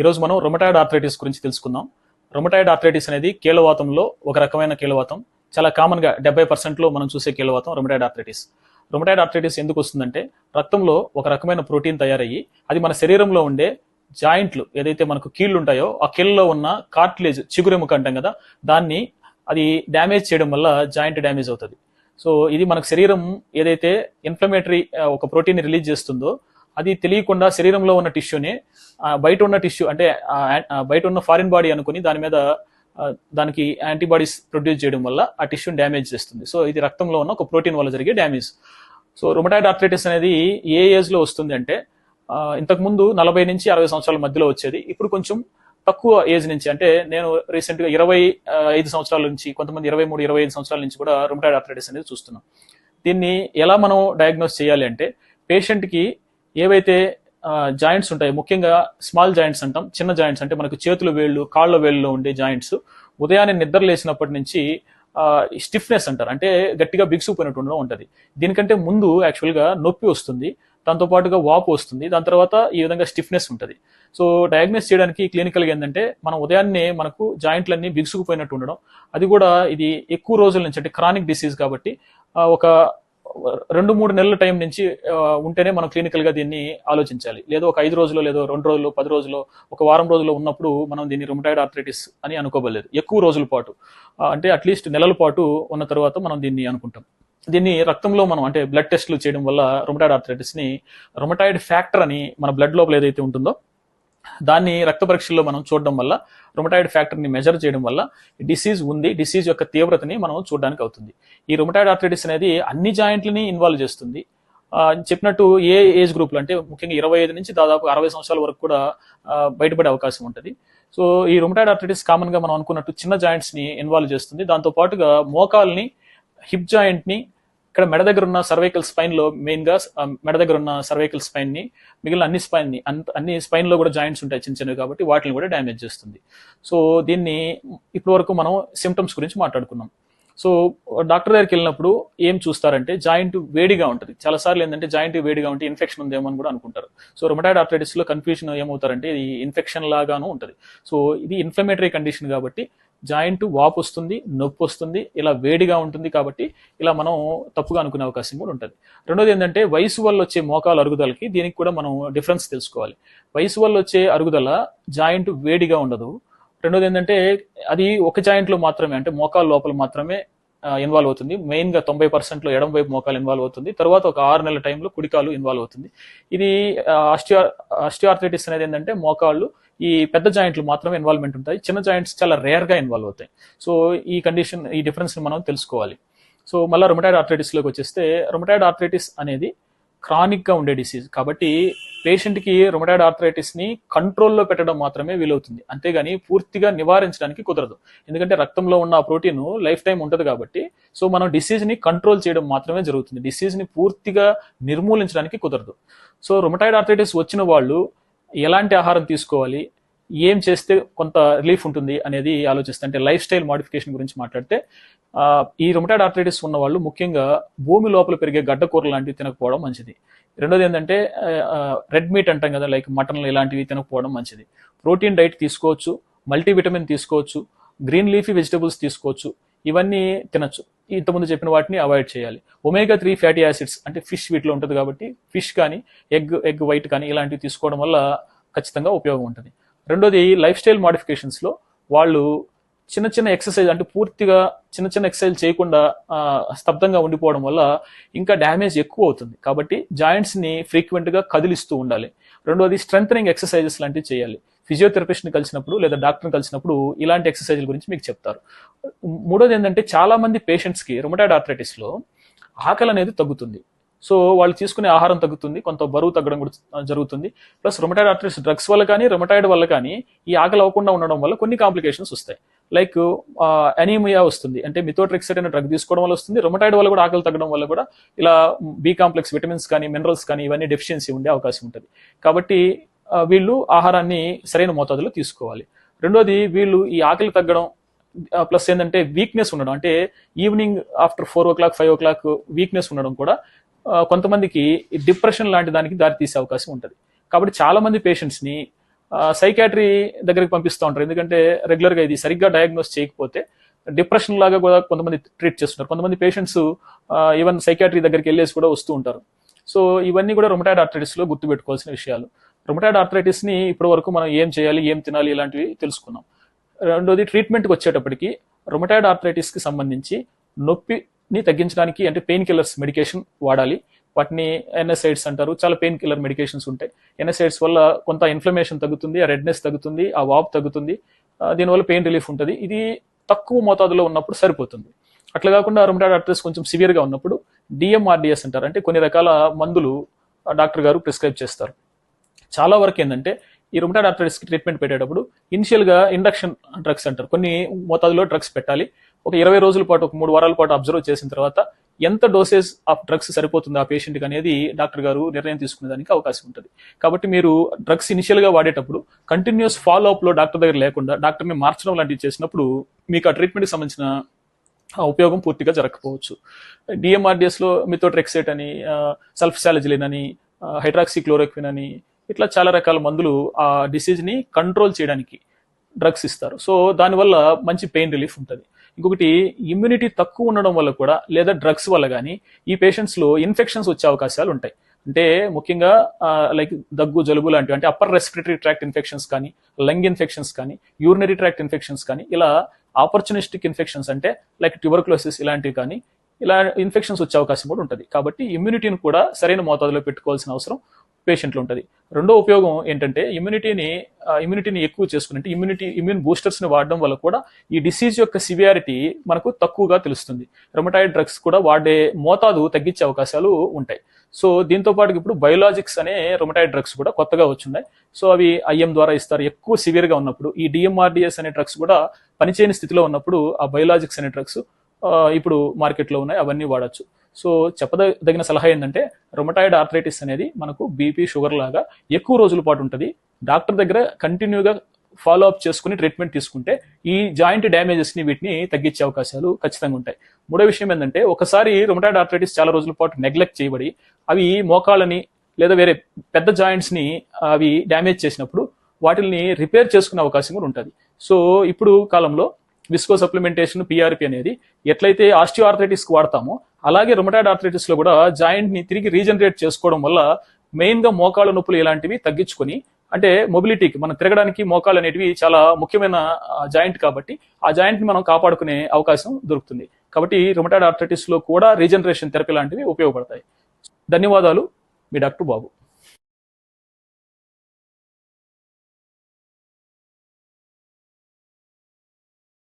ఈరోజు మనం rheumatoid arthritis గురించి తెలుసుకుందాం. రొమటాయిడ్ ఆర్థరైటిస్ అనేది కీళ్ళవాతంలో ఒక రకమైన కీళ్ళవాతం. చాలా కామన్గా 70%లో మనం చూసే కీళ్ళవాతం రొమటాయిడ్ ఆర్థరైటిస్. రొమటాయిడ్ ఆర్థరైటిస్ ఎందుకు వస్తుందంటే రక్తంలో ఒక రకమైన ప్రోటీన్ తయారయ్యి అది మన శరీరంలో ఉండే జాయింట్లు ఏదైతే మనకు కీళ్ళు ఉంటాయో ఆ కీళ్ళలో ఉన్న కార్టిలేజ్ చిగురెముక అంటాం కదా, దాన్ని అది డ్యామేజ్ చేయడం వల్ల జాయింట్ డ్యామేజ్ అవుతుంది. సో ఇది మనకు శరీరం ఏదైతే ఇన్ఫ్లమేటరీ ఒక ప్రోటీన్ రిలీజ్ చేస్తుందో అది తెలియకుండా శరీరంలో ఉన్న టిష్యూని బయట ఉన్న టిష్యూ అంటే బయట ఉన్న ఫారిన్ బాడీ అనుకుని దాని మీద దానికి యాంటీబాడీస్ ప్రొడ్యూస్ చేయడం వల్ల ఆ టిష్యూని డ్యామేజ్ చేస్తుంది. సో ఇది రక్తంలో ఉన్న ఒక ప్రోటీన్ వల్ల జరిగే డ్యామేజ్. సో రొమటాయిడ్ ఆర్థరైటిస్ అనేది ఏ ఏజ్లో వస్తుంది అంటే ఇంతకుముందు 40 నుంచి 60 సంవత్సరాల మధ్యలో వచ్చేది. ఇప్పుడు కొంచెం తక్కువ ఏజ్ నుంచి, అంటే నేను రీసెంట్గా 25 సంవత్సరాల నుంచి, కొంతమంది 23-25 సంవత్సరాల నుంచి కూడా రొమటాయిడ్ ఆర్థరైటిస్ అనేది చూస్తున్నాం. దీన్ని ఎలా మనం డయాగ్నోస్ చేయాలి అంటే పేషెంట్కి ఏవైతే జాయింట్స్ ఉంటాయి, ముఖ్యంగా స్మాల్ జాయింట్స్ అంటాం, చిన్న జాయింట్స్ అంటే మనకు చేతుల వేళ్ళు కాళ్ళ వేళ్ళలో ఉండే జాయింట్స్ ఉదయాన్నే నిద్ర లేచినప్పటి నుంచి స్టిఫ్నెస్ అంటారు, అంటే గట్టిగా బిగుసుకుపోయినట్టు ఉంటుంది. దీనికంటే ముందు యాక్చువల్గా నొప్పి వస్తుంది, దాంతోపాటుగా వాపు వస్తుంది, దాని తర్వాత ఈ విధంగా స్టిఫ్నెస్ ఉంటుంది. సో డయాగ్నోస్ చేయడానికి క్లినికల్గా ఏంటంటే మనం ఉదయాన్నే మనకు జాయింట్లన్నీ బిగుసుకుపోయినట్టు ఉండడం, అది కూడా ఇది ఎక్కువ రోజుల నుంచి అంటే క్రానిక్ డిసీజ్ కాబట్టి ఒక 2-3 నెలల టైం నుంచి ఉంటేనే మనం క్లినికల్గా దీన్ని ఆలోచించాలి. లేదో ఒక 5 రోజులు, లేదో 2 రోజులు, 10 రోజులు, ఒక వారం రోజుల్లో ఉన్నప్పుడు మనం దీన్ని రొమటాయిడ్ ఆర్థరైటిస్ అని అనుకోబడలేదు. ఎక్కువ రోజుల పాటు అంటే అట్లీస్ట్ నెలల పాటు ఉన్న తర్వాత మనం దీన్ని అనుకుంటాం. దీన్ని రక్తంలో మనం అంటే బ్లడ్ టెస్ట్లు చేయడం వల్ల రొమటాయిడ్ ఆర్థరైటిస్ని రొమటాయిడ్ ఫ్యాక్టర్ అని మన బ్లడ్ లోపల ఏదైతే ఉంటుందో దాన్ని రక్త పరీక్షల్లో మనం చూడడం వల్ల రొమటాయిడ్ ఫ్యాక్టర్ని మెజర్ చేయడం వల్ల డిసీజ్ ఉంది, డిసీజ్ యొక్క తీవ్రతని మనం చూడడానికి అవుతుంది. ఈ రొమటాయిడ్ ఆర్థరైటిస్ అనేది అన్ని జాయింట్లని ఇన్వాల్వ్ చేస్తుంది. చెప్పినట్టు ఏ ఏజ్ గ్రూప్లో అంటే ముఖ్యంగా 25 నుంచి దాదాపు 60 సంవత్సరాల వరకు కూడా బయటపడే అవకాశం ఉంటుంది. సో ఈ రొమటాయిడ్ ఆర్థరైటిస్ కామన్గా మనం అనుకున్నట్టు చిన్న జాయింట్స్ని ఇన్వాల్వ్ చేస్తుంది. దాంతోపాటుగా మోకాల్ని, హిప్ జాయింట్ని, ఇక్కడ మెడ దగ్గర ఉన్న సర్వైకల్ స్పైన్లో మెయిన్గా మెడ దగ్గర ఉన్న సర్వైకల్ స్పైన్ని, మిగిలిన అన్ని స్పైన్లో కూడా జాయింట్స్ ఉంటాయి చిన్న చిన్నవి, కాబట్టి వాటిని కూడా డ్యామేజ్ చేస్తుంది. సో దీన్ని ఇప్పటి వరకు మనం సిమ్టమ్స్ గురించి మాట్లాడుకున్నాం. సో డాక్టర్ దగ్గరికి వెళ్ళినప్పుడు ఏం చూస్తారంటే జాయింట్ వేడిగా ఉంటుంది. చాలాసార్లు ఏంటంటే జాయింట్ వేడిగా ఉంటే ఇన్ఫెక్షన్ ఉందేమో అని కూడా అనుకుంటారు. సో రొమటాయిడ్ ఆర్థరైటిస్లో కన్ఫ్యూజన్ ఏమవుతారంటే ఇది ఇన్ఫెక్షన్ లాగాను ఉంటుంది. సో ఇది ఇన్ఫ్లమేటరీ కండిషన్ కాబట్టి జాయింట్ వాపు వస్తుంది, నొప్పి వస్తుంది, ఇలా వేడిగా ఉంటుంది, కాబట్టి ఇలా మనం తప్పుగా అనుకునే అవకాశం కూడా ఉంటుంది. రెండోది ఏంటంటే వయసు వల్ల వచ్చే మోకాలు అరుగుదలకి దీనికి కూడా మనం డిఫరెన్స్ తెలుసుకోవాలి. వయసు వల్ల వచ్చే అరుగుదల జాయింట్ వేడిగా ఉండదు. రెండోది ఏంటంటే అది ఒక జాయింట్లో మాత్రమే, అంటే మోకాలు లోపల మాత్రమే ఇన్వాల్వ్ అవుతుంది. మెయిన్గా 90%లో ఎడమ వైపు మోకాలు ఇన్వాల్వ్ అవుతుంది. తర్వాత ఒక 6 నెలల టైంలో కుడికాలు ఇన్వాల్వ్ అవుతుంది. ఇది ఆస్టియోఆర్థరైటిస్ అనేది ఏంటంటే మోకాళ్ళు ఈ పెద్ద జాయింట్లు మాత్రమే ఇన్వాల్వ్మెంట్ ఉంటాయి, చిన్న జాయింట్స్ చాలా రేర్గా ఇన్వాల్వ్ అవుతాయి. సో ఈ డిఫరెన్స్ని మనం తెలుసుకోవాలి. సో మళ్ళీ రొమటాయిడ్ ఆర్థరైటిస్లోకి వచ్చేస్తే రొమటాయిడ్ ఆర్థరైటిస్ అనేది క్రానిక్గా ఉండే డిసీజ్ కాబట్టి పేషెంట్కి రొమటాయిడ్ ఆర్థరైటిస్ని కంట్రోల్లో పెట్టడం మాత్రమే వీలవుతుంది, అంతేగాని పూర్తిగా నివారించడానికి కుదరదు. ఎందుకంటే రక్తంలో ఉన్న ప్రోటీన్ లైఫ్ టైం ఉంటుంది కాబట్టి సో మనం డిసీజ్ని కంట్రోల్ చేయడం మాత్రమే జరుగుతుంది, డిసీజ్ని పూర్తిగా నిర్మూలించడానికి కుదరదు. సో రొమటాయిడ్ ఆర్థరైటిస్ వచ్చిన వాళ్ళు ఎలాంటి ఆహారం తీసుకోవాలి, ఏం చేస్తే కొంత రిలీఫ్ ఉంటుంది అనేది ఆలోచిస్తే, అంటే లైఫ్ స్టైల్ మాడిఫికేషన్ గురించి మాట్లాడితే ఈ రొమటాయిడ్ ఆర్థరైటిస్ ఉన్న వాళ్ళు ముఖ్యంగా భూమి లోపల పెరిగే గడ్డకూరలు లాంటివి తినకపోవడం మంచిది. రెండోది ఏంటంటే రెడ్ మీట్ అంటాం కదా, లైక్ మటన్లు ఇలాంటివి తినకపోవడం మంచిది. ప్రోటీన్ డైట్ తీసుకోవచ్చు, మల్టీవిటమిన్ తీసుకోవచ్చు, గ్రీన్ లీఫీ వెజిటబుల్స్ తీసుకోవచ్చు, ఇవన్నీ తినచ్చు. ఇంతకుముందు చెప్పిన వాటిని అవాయిడ్ చేయాలి. ఒమేగా-3 ఫ్యాటీ యాసిడ్స్ అంటే ఫిష్ వీటిలో ఉంటుంది కాబట్టి ఫిష్ కానీ ఎగ్ వైట్ కానీ ఇలాంటివి తీసుకోవడం వల్ల ఖచ్చితంగా ఉపయోగం ఉంటుంది. రెండోది లైఫ్ స్టైల్ మాడిఫికేషన్స్లో వాళ్ళు చిన్న చిన్న ఎక్సర్సైజ్ అంటే పూర్తిగా చిన్న ఎక్సర్సైజ్ చేయకుండా స్తబ్దంగా ఉండిపోవడం వల్ల ఇంకా డ్యామేజ్ ఎక్కువ అవుతుంది. కాబట్టి జాయింట్స్ని ఫ్రీక్వెంట్గా కదిలిస్తూ ఉండాలి. రెండోది స్ట్రెంథనింగ్ ఎక్సర్సైజెస్ లాంటివి చేయాలి. ఫిజియోథెరపిస్ట్ని కలిసినప్పుడు లేదా డాక్టర్ని కలిసినప్పుడు ఇలాంటి ఎక్సర్సైజ్ల గురించి మీకు చెప్తారు. మూడోది ఏంటంటే చాలా మంది పేషెంట్స్కి రొమటాయిడ్ ఆర్థరైటిస్లో ఆకలి అనేది తగ్గుతుంది. సో వాళ్ళు తీసుకునే ఆహారం తగ్గుతుంది, కొంత బరువు తగ్గడం కూడా జరుగుతుంది. ప్లస్ రొమటాయిడ్ ఆర్థరైటిస్ డ్రగ్స్ వల్ల కానీ రొమటాయిడ్ వల్ల కానీ ఈ ఆకలి అవ్వకుండా ఉండడం వల్ల కొన్ని కాంప్లికేషన్స్ వస్తాయి. లైక్ అనీమియా వస్తుంది, అంటే మిథోట్రెక్సేట్ అనే డ్రగ్ తీసుకోవడం వల్ల వస్తుంది. రొమటాయిడ్ వల్ల కూడా ఆకలి తగ్గడం వల్ల కూడా ఇలా బి కాంప్లెక్స్ విటమిన్స్ కానీ మినరల్స్ కానీ ఇవన్నీ డెఫిషియన్సీ ఉండే అవకాశం ఉంటుంది. కాబట్టి వీళ్ళు ఆహారాన్ని సరైన మోతాదులో తీసుకోవాలి. రెండోది వీళ్ళు ఈ ఆకలి తగ్గడం ప్లస్ ఏంటంటే వీక్నెస్ ఉండడం, అంటే evening after 4 o'clock 5 o'clock weakness ఉండడం కూడా కొంతమందికి డిప్రెషన్ లాంటి దానికి దారి తీసే అవకాశం ఉంటుంది. కాబట్టి చాలా మంది పేషెంట్స్ని సైకాట్రీ దగ్గరికి పంపిస్తూ ఉంటారు. ఎందుకంటే రెగ్యులర్గా ఇది సరిగ్గా డయాగ్నోస్ చేయకపోతే డిప్రెషన్ లాగా కూడా కొంతమంది ట్రీట్ చేస్తున్నారు. కొంతమంది పేషెంట్స్ ఈవెన్ సైకాట్రీ దగ్గరికి వెళ్ళేసి కూడా వస్తూ ఉంటారు. సో ఇవన్నీ కూడా రొమటాయిడ్ ఆర్థరైటిస్లో గుర్తుపెట్టుకోవాల్సిన విషయాలు. రొమటాయిడ్ ఆర్థరైటిస్ని ఇప్పటి వరకు మనం ఏం చేయాలి, ఏం తినాలి, ఇలాంటివి తెలుసుకున్నాం. రెండోది ట్రీట్మెంట్కి వచ్చేటప్పటికి రొమటాయిడ్ ఆర్థరైటిస్కి సంబంధించి నొప్పిని తగ్గించడానికి అంటే పెయిన్ కిల్లర్స్ మెడికేషన్ వాడాలి. వాటిని ఎన్ఎస్ఐడ్స్ అంటారు. చాలా పెయిన్ కిల్లర్ మెడికేషన్స్ ఉంటాయి. ఎన్ఎస్ఐడ్స్ వల్ల కొంత ఇన్ఫ్లమేషన్ తగ్గుతుంది, ఆ రెడ్నెస్ తగ్గుతుంది, ఆ వాపు తగ్గుతుంది, దీనివల్ల పెయిన్ రిలీఫ్ ఉంటుంది. ఇది తక్కువ మోతాదులో ఉన్నప్పుడు సరిపోతుంది. అట్లా కాకుండా రొమటాయిడ్ ఆర్థరైటిస్ కొంచెం సివియర్గా ఉన్నప్పుడు డిఎంఆర్డిఎస్ అంటారు. అంటే కొన్ని రకాల మందులు డాక్టర్ గారు ప్రిస్క్రైబ్ చేస్తారు. చాలా వరకు ఏంటంటే ఈ రొమటాయిడ్ ఆర్థరైటిస్కి ట్రీట్మెంట్ పెట్టేటప్పుడు ఇనిషియల్గా ఇండక్షన్ డ్రగ్స్ అంటారు. కొన్ని మోతాదులో డ్రగ్స్ పెట్టాలి. ఒక 20 రోజుల పాటు, ఒక 3 వారాల పాటు అబ్జర్వ్ చేసిన తర్వాత ఎంత డోసేజ్ ఆఫ్ డ్రగ్స్ సరిపోతుంది ఆ పేషెంట్కి అనేది డాక్టర్ గారు నిర్ణయం తీసుకునేదానికి అవకాశం ఉంటుంది. కాబట్టి మీరు డ్రగ్స్ ఇనిషియల్గా వాడేటప్పుడు కంటిన్యూస్ ఫాలో అప్లో డాక్టర్ దగ్గర లేకుండా డాక్టర్ని మార్చడం లాంటివి చేసినప్పుడు మీకు ఆ ట్రీట్మెంట్కి సంబంధించిన ఉపయోగం పూర్తిగా జరగకపోవచ్చు. డిఎంఆర్డిఎస్లో మిథోట్రెక్సేట్ అని, సల్ఫ్సాలజిలిన్ అని, హైడ్రాక్సిక్లోరోక్విన్ అని, ఇట్లా చాలా రకాల మందులు ఆ డిసీజ్ని కంట్రోల్ చేయడానికి డ్రగ్స్ ఇస్తారు. సో దానివల్ల మంచి పెయిన్ రిలీఫ్ ఉంటుంది. ఇంకొకటి ఇమ్యూనిటీ తక్కువ ఉండడం వల్ల కూడా లేదా డ్రగ్స్ వల్ల కానీ ఈ పేషెంట్స్లో ఇన్ఫెక్షన్స్ వచ్చే అవకాశాలు ఉంటాయి. అంటే ముఖ్యంగా లైక్ దగ్గు, జలుబు లాంటివి, అంటే అప్పర్ రెస్పిరేటరీ ట్రాక్ట్ ఇన్ఫెక్షన్స్ కానీ, లంగ్ ఇన్ఫెక్షన్స్ కానీ, యూరినరీ ట్రాక్ట్ ఇన్ఫెక్షన్స్ కానీ, ఇలా ఆపర్చునిస్టిక్ ఇన్ఫెక్షన్స్ అంటే లైక్ ట్యూబర్క్లోసిస్ ఇలాంటివి కానీ, ఇలా ఇన్ఫెక్షన్స్ వచ్చే అవకాశం కూడా ఉంటుంది. కాబట్టి ఇమ్యూనిటీని కూడా సరైన మోతాదులో పెట్టుకోవాల్సిన అవసరం పేషెంట్లు ఉంటుంది. రెండో ఉపయోగం ఏంటంటే ఇమ్యూనిటీని ఎక్కువ చేసుకుని, అంటే ఇమ్యూన్ బూస్టర్స్ని వాడడం వల్ల కూడా ఈ డిసీజ్ యొక్క సివియారిటీ మనకు తక్కువగా తెలుస్తుంది. రొమటాయిడ్ డ్రగ్స్ కూడా వాడే మోతాదు తగ్గించే అవకాశాలు ఉంటాయి. సో దీంతో పాటు ఇప్పుడు బయోలాజిక్స్ అనే రొమటాయిడ్ డ్రగ్స్ కూడా కొత్తగా వచ్చున్నాయి. సో అవి ఐఎం ద్వారా ఇస్తారు. ఎక్కువ సివియర్గా ఉన్నప్పుడు ఈ డిఎంఆర్డిఎస్ అనే డ్రగ్స్ కూడా పనిచేయని స్థితిలో ఉన్నప్పుడు ఆ బయోలాజిక్స్ అనే డ్రగ్స్ ఇప్పుడు మార్కెట్లో ఉన్నాయి, అవన్నీ వాడచ్చు. సో చెప్పదగిన సలహా ఏంటంటే రొమటాయిడ్ ఆర్థరైటిస్ అనేది మనకు బీపీ, షుగర్ లాగా ఎక్కువ రోజుల పాటు ఉంటుంది. డాక్టర్ దగ్గర కంటిన్యూగా ఫాలో అప్ చేసుకుని ట్రీట్మెంట్ తీసుకుంటే ఈ జాయింట్ డ్యామేజెస్ని వీటిని తగ్గించే అవకాశాలు ఖచ్చితంగా ఉంటాయి. మూడో విషయం ఏంటంటే ఒకసారి రొమటాయిడ్ ఆర్థరైటిస్ చాలా రోజుల పాటు నెగ్లెక్ట్ చేయబడి అవి మోకాళ్ళని లేదా వేరే పెద్ద జాయింట్స్ని అవి డ్యామేజ్ చేసినప్పుడు వాటిని రిపేర్ చేసుకునే అవకాశం కూడా ఉంటుంది. సో ఇప్పుడు కాలంలో విస్కో సప్లిమెంటేషన్, పిఆర్పి అనేది ఎట్లయితే ఆస్టియో ఆర్థరైటిస్కి వాడతామో అలాగే రొమటాయిడ్ ఆర్థరైటిస్లో కూడా జాయింట్ని తిరిగి రీజనరేట్ చేసుకోవడం వల్ల మెయిన్గా మోకాళ్ళ నొప్పులు ఇలాంటివి తగ్గించుకొని, అంటే మొబిలిటీకి మనం తిరగడానికి మోకాళ్ళు అనేటివి చాలా ముఖ్యమైన జాయింట్ కాబట్టి ఆ జాయింట్ని మనం కాపాడుకునే అవకాశం దొరుకుతుంది. కాబట్టి రొమటాయిడ్ ఆర్థరైటిస్లో కూడా రీజనరేషన్ థెరపీ లాంటివి ఉపయోగపడతాయి. ధన్యవాదాలు. మీ డాక్టర్ బాబు.